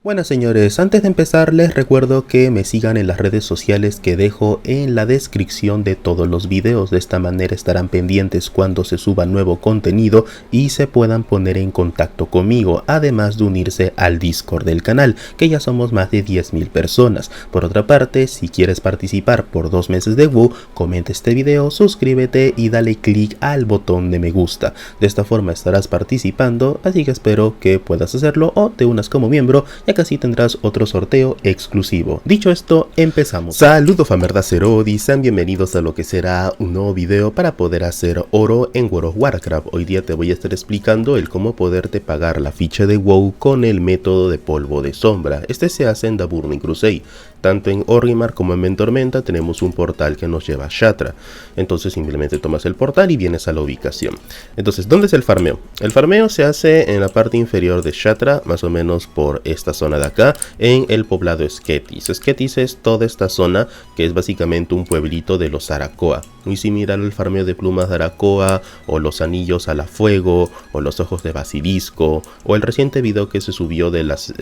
Bueno señores, antes de empezar les recuerdo que me sigan en las redes sociales que dejo en la descripción de todos los videos. De esta manera estarán pendientes cuando se suba nuevo contenido y se puedan poner en contacto conmigo, además de unirse al Discord del canal, que ya somos más de 10.000 personas. Por otra parte, si quieres participar por 2 meses de WoW, comenta este video, suscríbete y dale click al botón de me gusta. De esta forma estarás participando, así que espero que puedas hacerlo o te unas como miembro, ya que así tendrás otro sorteo exclusivo. Dicho esto, empezamos. Saludos Famerdacero y sean bienvenidos a lo que será un nuevo video para poder hacer oro en World of Warcraft. Hoy día te voy a estar explicando el cómo poderte pagar la ficha de WoW con el método de polvo de sombra. Este se hace en The Burning Crusade. Tanto en Orgrimmar como en Ventormenta tenemos un portal que nos lleva a Shattra. Entonces simplemente tomas el portal y vienes a la ubicación. Entonces, ¿dónde es el farmeo? El farmeo se hace en la parte inferior de Shattra, más o menos por esta zona de acá, en el poblado Sketis. Sketis es toda esta zona que es básicamente un pueblito de los Arakoa. Muy similar al farmeo de plumas de Arakoa, o los anillos a la fuego, o los ojos de basilisco, o el reciente video que se subió de las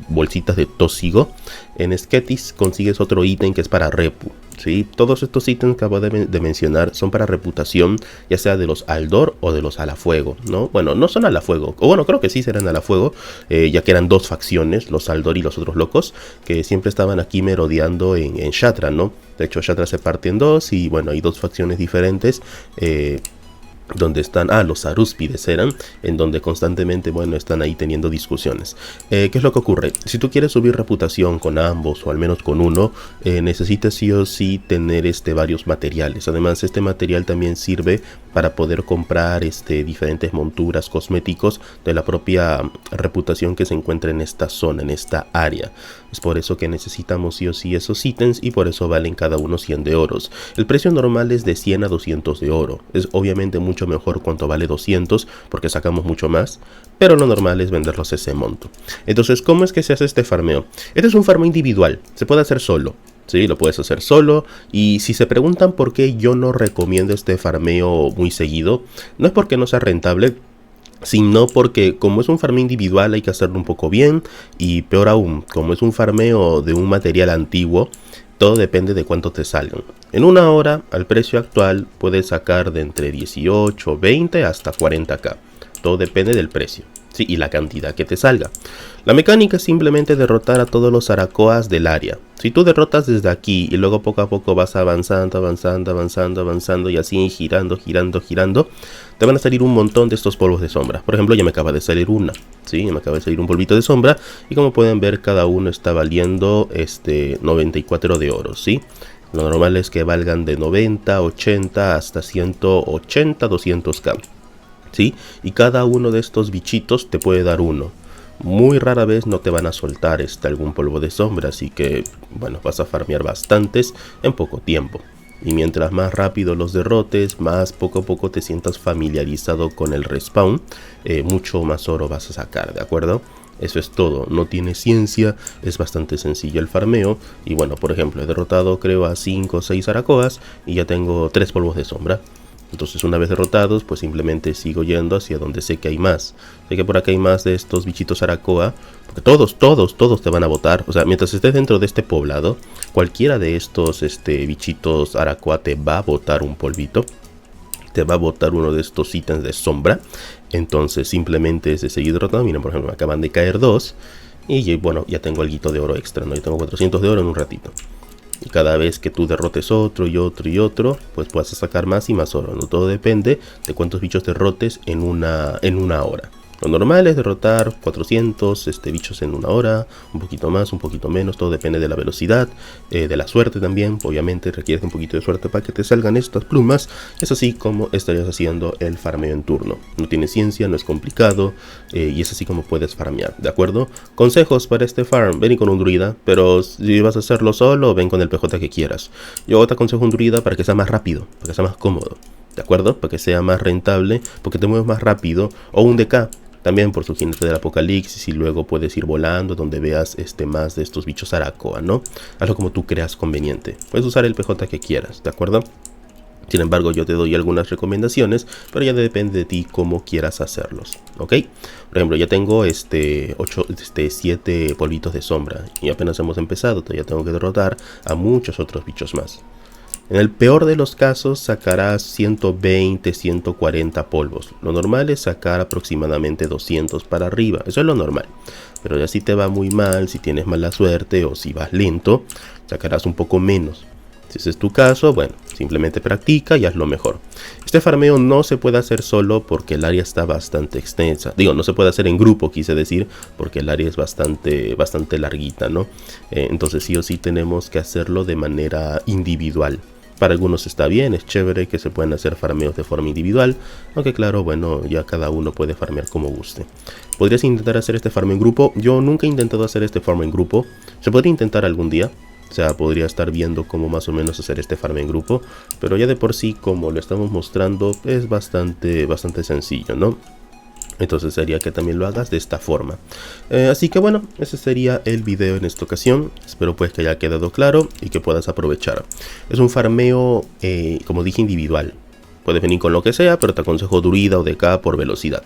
bolsitas de tóxigo. En Sketis consigues otro ítem que es para repu, ¿sí? Todos estos ítems que acabo de mencionar son para reputación, ya sea de los Aldor o de los Alafuego, ¿no? Bueno, no son Alafuego, o bueno, creo que sí serán Alafuego, ya que eran dos facciones, los Aldor y los otros locos, que siempre estaban aquí merodeando en Shattra, ¿no? De hecho, Shattra se parte en dos y bueno, hay dos facciones diferentes, donde están, los Arúspides eran, en donde constantemente, bueno, están ahí teniendo discusiones. ¿Qué es lo que ocurre? Si tú quieres subir reputación con ambos, o al menos con uno, necesitas sí o sí tener varios materiales. Además, este material también sirve para poder comprar diferentes monturas, cosméticos de la propia reputación que se encuentra en esta zona, en esta área. Es por eso que necesitamos sí o sí esos ítems, y por eso valen cada uno 100 de oros. El precio normal es de 100 a 200 de oro. Es obviamente mucho mejor cuanto vale 200, porque sacamos mucho más, pero lo normal es venderlos ese monto. Entonces, ¿cómo es que se hace este farmeo? Este es un farmeo individual, se puede hacer solo. Sí, lo puedes hacer solo. Y si se preguntan por qué yo no recomiendo este farmeo muy seguido, no es porque no sea rentable, sino porque como es un farmeo individual hay que hacerlo un poco bien, y peor aún, como es un farmeo de un material antiguo, todo depende de cuánto te salgan. En una hora, al precio actual, puedes sacar de entre 18, 20 hasta 40k. Todo depende del precio, sí, y la cantidad que te salga. La mecánica es simplemente derrotar a todos los Arakoas del área. Si tú derrotas desde aquí y luego poco a poco vas avanzando, y así girando, te van a salir un montón de estos polvos de sombra. Por ejemplo, ya me acaba de salir una, ¿sí? Me acaba de salir un polvito de sombra, y como pueden ver, cada uno está valiendo 94 de oro, ¿sí? Lo normal es que valgan de 90, 80 hasta 180, 200k. ¿Sí? Y cada uno de estos bichitos te puede dar uno. Muy rara vez no te van a soltar algún polvo de sombra, así que bueno, vas a farmear bastantes en poco tiempo. Y mientras más rápido los derrotes, más poco a poco te sientas familiarizado con el respawn, mucho más oro vas a sacar, ¿de acuerdo? Eso es todo, no tiene ciencia, es bastante sencillo el farmeo. Y bueno, por ejemplo, he derrotado creo a 5 o 6 Arakoas y ya tengo 3 polvos de sombra. Entonces, una vez derrotados, pues simplemente sigo yendo hacia donde sé que hay más. Sé que por acá hay más de estos bichitos Arakoa, porque todos te van a botar. O sea, mientras estés dentro de este poblado, cualquiera de estos bichitos Arakoa te va a botar un polvito, te va a botar uno de estos ítems de sombra. Entonces simplemente es de seguir derrotando. Miren, por ejemplo, me acaban de caer 2. Y bueno, ya tengo algo de oro extra, ¿no? Yo tengo 400 de oro en un ratito. Y cada vez que tú derrotes otro y otro y otro, pues puedes sacar más y más oro, ¿no? Todo depende de cuántos bichos derrotes en una hora. Lo normal es derrotar 400 bichos en una hora, un poquito más, un poquito menos, todo depende de la velocidad, de la suerte también. Obviamente requieres un poquito de suerte para que te salgan estas plumas. Es así como estarías haciendo el farmeo en turno. No tiene ciencia, no es complicado, y es así como puedes farmear, ¿de acuerdo? Consejos para este farm: ven con un druida, pero si vas a hacerlo solo, ven con el PJ que quieras. Yo te aconsejo un druida para que sea más rápido, para que sea más cómodo, ¿de acuerdo? Para que sea más rentable, porque te mueves más rápido, o un DK. También por su jinete del apocalipsis, y luego puedes ir volando donde veas más de estos bichos Arakoa, ¿no? Hazlo como tú creas conveniente. Puedes usar el PJ que quieras, ¿de acuerdo? Sin embargo, yo te doy algunas recomendaciones, pero ya depende de ti cómo quieras hacerlos, ¿ok? Por ejemplo, ya tengo 7 polvitos de sombra y apenas hemos empezado, todavía tengo que derrotar a muchos otros bichos más. En el peor de los casos sacarás 120, 140 polvos. Lo normal es sacar aproximadamente 200 para arriba, eso es lo normal. Pero ya si te va muy mal, si tienes mala suerte o si vas lento, sacarás un poco menos. Si ese es tu caso, bueno, simplemente practica y hazlo mejor. Este farmeo no se puede hacer solo porque el área está bastante extensa. Digo, no se puede hacer en grupo, quise decir, porque el área es bastante larguita, ¿no? Entonces sí o sí tenemos que hacerlo de manera individual. Para algunos está bien, es chévere que se puedan hacer farmeos de forma individual, aunque claro, bueno, ya cada uno puede farmear como guste. ¿Podrías intentar hacer este farmeo en grupo? Yo nunca he intentado hacer este farmeo en grupo. Se podría intentar algún día. O sea, podría estar viendo cómo más o menos hacer este farm en grupo, pero ya de por sí, como lo estamos mostrando, es bastante sencillo, ¿no? Entonces sería que también lo hagas de esta forma. Así que bueno, ese sería el video en esta ocasión. Espero pues que haya quedado claro y que puedas aprovechar. Es un farmeo, como dije, individual. Puedes venir con lo que sea, pero te aconsejo druida o DK por velocidad.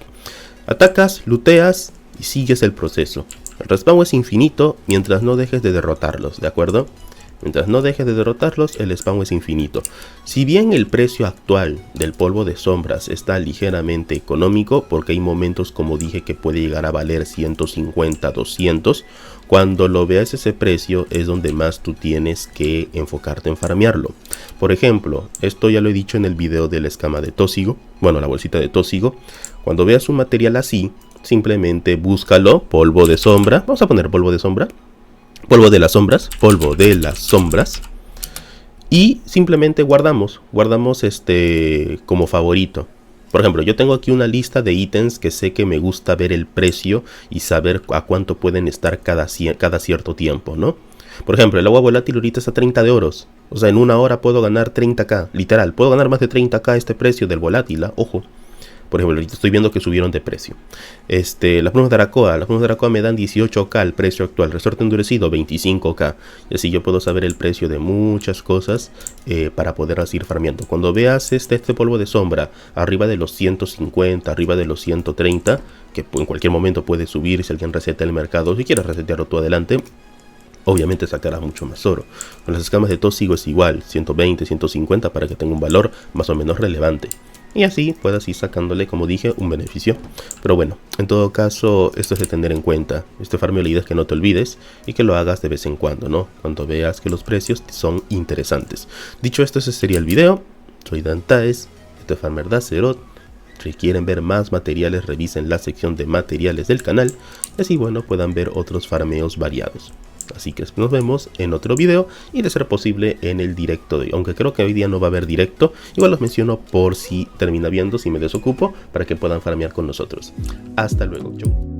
Atacas, looteas y sigues el proceso. El respawn es infinito mientras no dejes de derrotarlos, ¿de acuerdo? Mientras no dejes de derrotarlos, el spawn es infinito. Si bien el precio actual del polvo de sombras está ligeramente económico, porque hay momentos, como dije, que puede llegar a valer 150, 200, cuando lo veas ese precio es donde más tú tienes que enfocarte en farmearlo. Por ejemplo, esto ya lo he dicho en el video de la escama de tóxigo, bueno, la bolsita de tóxigo. Cuando veas un material así, simplemente búscalo, polvo de sombra, vamos a poner polvo de sombra, polvo de las sombras, y simplemente guardamos como favorito. Por ejemplo, yo tengo aquí una lista de ítems que sé que me gusta ver el precio y saber a cuánto pueden estar cada cierto tiempo, ¿no? Por ejemplo, el agua volátil ahorita está a 30 de oros, o sea, en una hora puedo ganar 30k, literal, puedo ganar más de 30k este precio del volátil, ojo. Por ejemplo, ahorita estoy viendo que subieron de precio. Las plumas de Aracoa me dan 18k el precio actual. Resorte endurecido 25k. Y así yo puedo saber el precio de muchas cosas para poderlas ir farmeando. Cuando veas este polvo de sombra arriba de los 150, arriba de los 130, que en cualquier momento puede subir si alguien reseta el mercado. Si quieres resetearlo tú adelante, obviamente sacarás mucho más oro. Con las escamas de tóxigo es igual, 120, 150 para que tenga un valor más o menos relevante. Y así puedas ir sacándole, como dije, un beneficio. Pero bueno, en todo caso, esto es de tener en cuenta. Este farmeo la idea es que no te olvides y que lo hagas de vez en cuando, ¿no? Cuando veas que los precios son interesantes. Dicho esto, ese sería el video. Soy Dantaes, este es Farmer de Azeroth. Si quieren ver más materiales, revisen la sección de materiales del canal. Y así, bueno, puedan ver otros farmeos variados. Así que nos vemos en otro video y de ser posible en el directo de hoy. Aunque creo que hoy día no va a haber directo, igual los menciono por si termina viendo, si me desocupo, para que puedan farmear con nosotros. Hasta luego, chau.